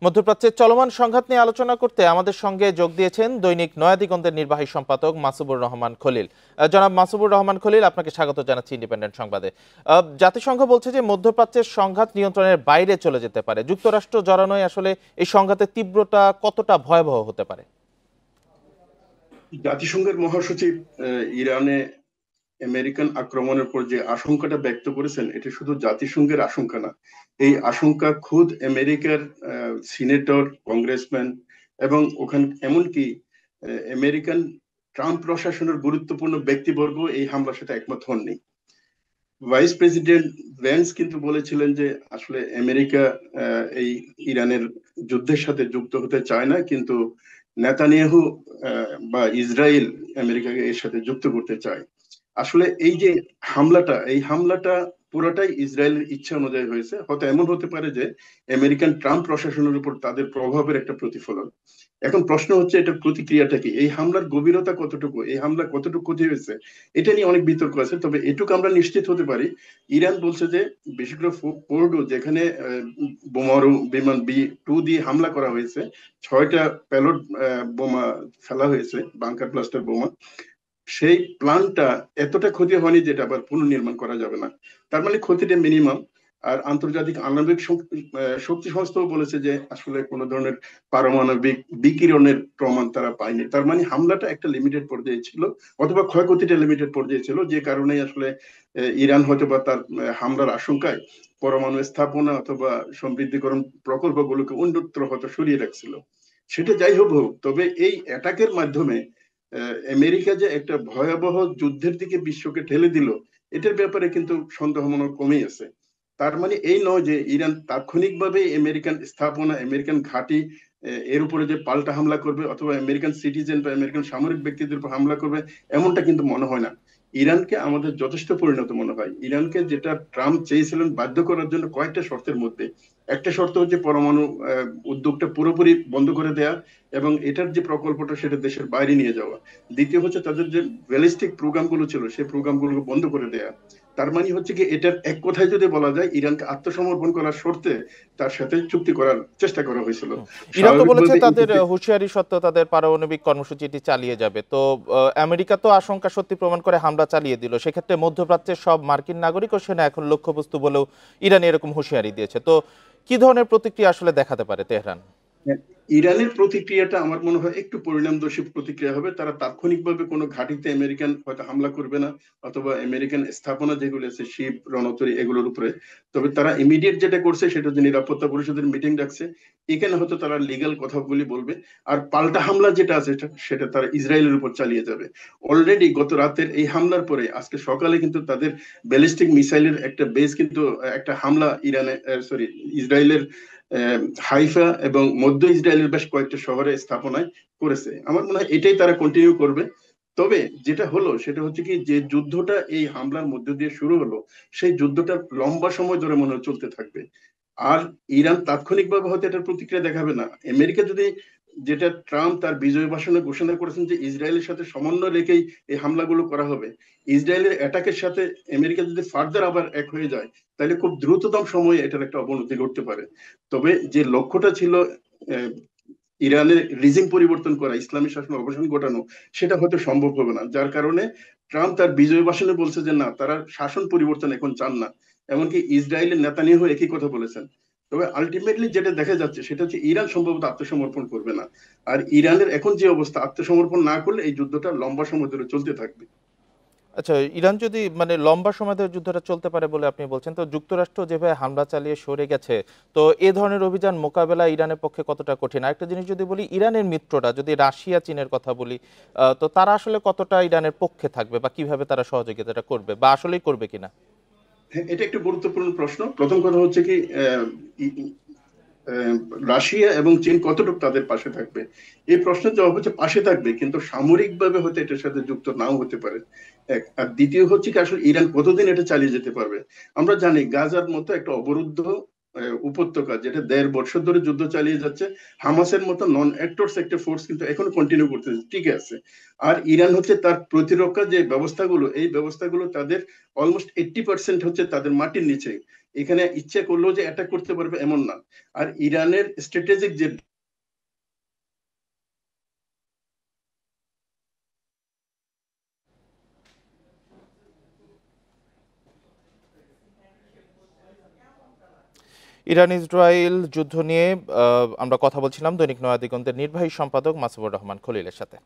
মধ্যপ্রাচ্যের চলমান সংঘাত নিয়ে আলোচনা করতে আমাদের সঙ্গে যোগ দিয়েছেন দৈনিক নয়া দিগন্তের নির্বাহী সম্পাদক মাসুবুর রহমান খলিল। জনাব মাসুবুর রহমান খলিল, আপনাকে স্বাগত জানাচ্ছি ইন্ডিপেন্ডেন্ট সংবাদে। জাতিসংঘ বলছে যে মধ্যপ্রাচ্যের সংঘাত নিয়ন্ত্রণের বাইরে চলে যেতে পারে। যুক্তরাষ্ট্র জড়ানোয় আসলে এই সংঘাতের তীব্রতা কতটা ভয়াবহ হতে পারে? জাতিসংঘের মহাসচিব ইরানে আমেরিকান আক্রমণের পর যে আশঙ্কাটা ব্যক্ত করেছেন, এটা শুধু জাতিসংঘের আশঙ্কা না, এই আশঙ্কা খুদ আমেরিকার সিনেটর, কংগ্রেসম্যান এবং ওখানে এমনকি আমেরিকান ট্রাম্প প্রশাসনের গুরুত্বপূর্ণ ব্যক্তিবর্গ এই হামলার সাথে একমত হননি। ভাইস প্রেসিডেন্ট ভ্যান্স কিন্তু বলেছিলেন যে আসলে আমেরিকা এই ইরানের যুদ্ধের সাথে যুক্ত হতে চায় না, কিন্তু নেতানিয়াহু বা ইসরায়েল আমেরিকাকে এর সাথে যুক্ত করতে চায়। আসলে এই হামলাটা পুরোটাই ইসরায়েলের ইচ্ছা অনুযায়ী হয়েছে। হয়তো এমন হতে পারে যে আমেরিকান ট্রাম্প প্রশাসনের উপর তাদের প্রভাবের একটা প্রতিফলন। এখন প্রশ্ন হচ্ছে এটা প্রতিক্রিয়াটা কি, এই হামলার গভীরতা কতটুকু, এই হামলা কতটুকু ক্ষতি হয়েছে, এটা নিয়ে অনেক বিতর্ক আছে। তবে এটুকু আমরা নিশ্চিত হতে পারি, ইরান বলছে যে বিশেষ করে ফোর্ডো, যেখানে বোমারু বিমান B-2 দিয়ে হামলা করা হয়েছে, 6টা প্যালোড বোমা ফেলা হয়েছে, বাংকার ব্লাস্টার বোমা, সেই প্ল্যানটা এতটা ক্ষতি হয়নি যেটা আবার পুনর্নির্মাণ করা যাবে না। তার মানে ক্ষতিটা মিনিমাম। আর আন্তর্জাতিক আণবিক শক্তি সংস্থাও বলেছে যে আসলে কোনো ধরনের পারমাণবিক বিকিরণের প্রমাণ তারা পায়নি। তার মানে হামলাটা একটা লিমিটেড পর্যায়ে ছিল, অথবা ক্ষয়ক্ষতিটা লিমিটেড পর্যায়ে ছিল, যে কারণেই আসলে ইরান হয়তো বা তার হামলার আশঙ্কায় পরমাণু স্থাপনা অথবা সমৃদ্ধিকরণ প্রকল্পগুলোকে অন্যত্র হয়তো সরিয়ে রাখছিল। সেটা যাই হোক, তবে এই অ্যাটাকের মাধ্যমে আমেরিকা যে একটা ভয়াবহ যুদ্ধের দিকে বিশ্বকে ঠেলে দিল, এটার ব্যাপারে কিন্তু সন্দেহ মনে কমে আছে। তার মানে এই নয় যে ইরান তাৎক্ষণিকভাবে আমেরিকান স্থাপনা, আমেরিকান ঘাঁটি এর উপরে যে পাল্টা হামলা করবে, অথবা আমেরিকান সিটিজেন বা আমেরিকান সামরিক ব্যক্তিদের উপর হামলা করবে, এমনটা কিন্তু মনে হয় না। ইরানকে আমাদের যথেষ্ট পরিণত মনে হয়। ইরানকে যেটা ট্রাম্প চেয়েছিলেন বাধ্য করার জন্য কয়েকটা শর্তের মধ্যে একটা শর্ত হচ্ছে পরমাণু উদ্যোগটা পুরোপুরি বন্ধ করে দেয়া, এবং এটার যে প্রকল্পটা সেটা দেশের বাইরে নিয়ে যাওয়া। দ্বিতীয় হচ্ছে তাদের যে ব্যালিস্টিক প্রোগ্রাম গুলো ছিল, সেই প্রোগ্রাম গুলো বন্ধ করে দেয়া। তার মানে হচ্ছে কি, এটার এক কথায় যদি বলা যায়, ইরানকে আত্মসমর্পণ করার শর্তে তার সাথে চুক্তি করার চেষ্টা করা হয়েছিল। ইরান তো বলেছে স্বাভাবিকভাবে তাদের হুঁশিয়ারি সত্ত্বেও তাদের পারমাণবিক কর্মসূচিটি চালিয়ে যাবে। তো আমেরিকা তো আশঙ্কা সত্যি প্রমাণ করে হামলা চালিয়ে দিল। সেক্ষেত্রে মধ্যপ্রাচ্যের সব মার্কিন নাগরিক ও সেনা এখন লক্ষ্যবস্তু বলেও ইরান এরকম হুঁশিয়ারি দিয়েছে। তো কি ধরনের প্রতিক্রিয়া আসলে দেখাতে পারে তেহরান? ইরানের প্রতিক্রিয়াটা আমার মনে হয় একটু পরিণামদর্শী প্রতিক্রিয়া হবে। তারা তাৎক্ষণিকভাবে কোনো ঘাঁটিতে আমেরিকান হয়তো হামলা করবে না, অথবা আমেরিকান স্থাপনা যেগুলো আছে, শিপ, রণতরী, এগুলোর উপরে। তবে তারা ইমিডিয়েট যেটা করছে সেটা হচ্ছে নিরাপত্তা পরিষদের মিটিং ডাকছে, এখানে হয়তো তারা লিগ্যাল কথাগুলি বলবে। আর পাল্টা হামলা যেটা আছে সেটা তারা ইসরায়েলের উপর চালিয়ে যাবে। অলরেডি গত রাতের এই হামলার পরে আজকে সকালে কিন্তু তাদের ব্যালিস্টিক মিসাইলের একটা বেস কিন্তু একটা হামলা ইসরায়েলের হাইফা এবং মধ্য ইসরায়েলের বেশ কয়েকটা শহরে স্থাপনায় করেছে। আমার মনে হয় এটাই তারা কন্টিনিউ করবে। তবে যেটা হলো সেটা হচ্ছে কি, যে যুদ্ধটা এই হামলার মধ্য দিয়ে শুরু হলো, সেই যুদ্ধটা লম্বা সময় ধরে মনে হয় চলতে থাকবে। আর ইরান তাৎক্ষণিকভাবে হয়তো এটার প্রতিক্রিয়া দেখাবে না। আমেরিকা যদি, যেটা ট্রাম্প তার বিজয় ভাষণে ঘোষণা করেছেন যে ইসরায়েলের সাথে সমন্বয় রেখেই এই হামলাগুলো করা হবে, ইসরায়েলের অ্যাটাকের সাথে আমেরিকা যদি ফার্দার আবার এক হয়ে যায়, তাহলে খুব দ্রুততম সময়ে এটার একটা অবনতি ঘটতে পারে। তবে যে লক্ষ্যটা ছিল ইরানের রিজিম পরিবর্তন করা, ইসলামী শাসনের অবসান ঘটানো, সেটা হয়তো সম্ভব হবে না। যার কারণে ট্রাম্প তার বিজয় ভাষণে বলছে যে না, তারা শাসন পরিবর্তন এখন চান না। এমনকি ইসরায়েলের নেতানিয়াহু একই কথা বলেছেন। তবে আলটিমেটলি যেটা দেখা যাচ্ছে সেটা হচ্ছে ইরান সম্ভবত আত্মসমর্পণ করবে না। আর ইরানের এখন যে অবস্থা, আত্মসমর্পণ না করলে এই যুদ্ধটা লম্বা সময় ধরে চলতে থাকবে। আচ্ছা, ইরান যদি মানে লম্বা সময় ধরে যুদ্ধটা চলতে পারে বলে আপনি বলছেন, তো যুক্তরাষ্ট্র যেভাবে হামলা চালিয়ে সরে গেছে, তো এ ধরনের অভিযান মোকাবেলা ইরানের পক্ষে কতটা কঠিন? আরেকটা জিনিস যদি বলি, ইরানের মিত্ররা, যদি রাশিয়া, চীনের কথা বলি, তো তারা আসলে কতটা ইরানের পক্ষে থাকবে, বা কিভাবে তারা সহযোগিতাটা করবে, বা আসলেই করবে কিনা? হ্যাঁ, এটা একটা গুরুত্বপূর্ণ প্রশ্ন। প্রথম কথা হচ্ছে কি, রাশিয়া এবং চীন কতটুকু তাদের পাশে থাকবে, এই প্রশ্নের জবাব হচ্ছে পাশে থাকবে, কিন্তু সামরিকভাবে হয়তো এটার সাথে যুক্ত নাও হতে পারে। এক। আর দ্বিতীয় হচ্ছে কি, আসলে ইরান কতদিন এটা চালিয়ে যেতে পারবে। আমরা জানি গাজার মতো একটা অবরুদ্ধ উপত্যকা, যেটা 1.5 বছর ধরে যুদ্ধ চালিয়ে যাচ্ছে, হামাসের মতো নন অ্যাক্টরস একটা ফোর্স কিন্তু এখনো কন্টিনিউ করতেছে, ঠিক আছে। আর ইরান হচ্ছে তার প্রতিরক্ষা যে ব্যবস্থাগুলো, এই ব্যবস্থাগুলো তাদের অলমোস্ট 80% হচ্ছে তাদের মাটির নিচে। এখানে ইচ্ছা করলেও যে অ্যাটাক করতে পারবে এমন না। আর ইরানের স্ট্র্যাটেজিক যে ইরান ইসরায়েল যুদ্ধ নিয়ে আমরা কথা বলছিলাম দৈনিক নয়া দিগন্তের নির্বাহী সম্পাদক মাসুবুর রহমান খলিলের সাথে।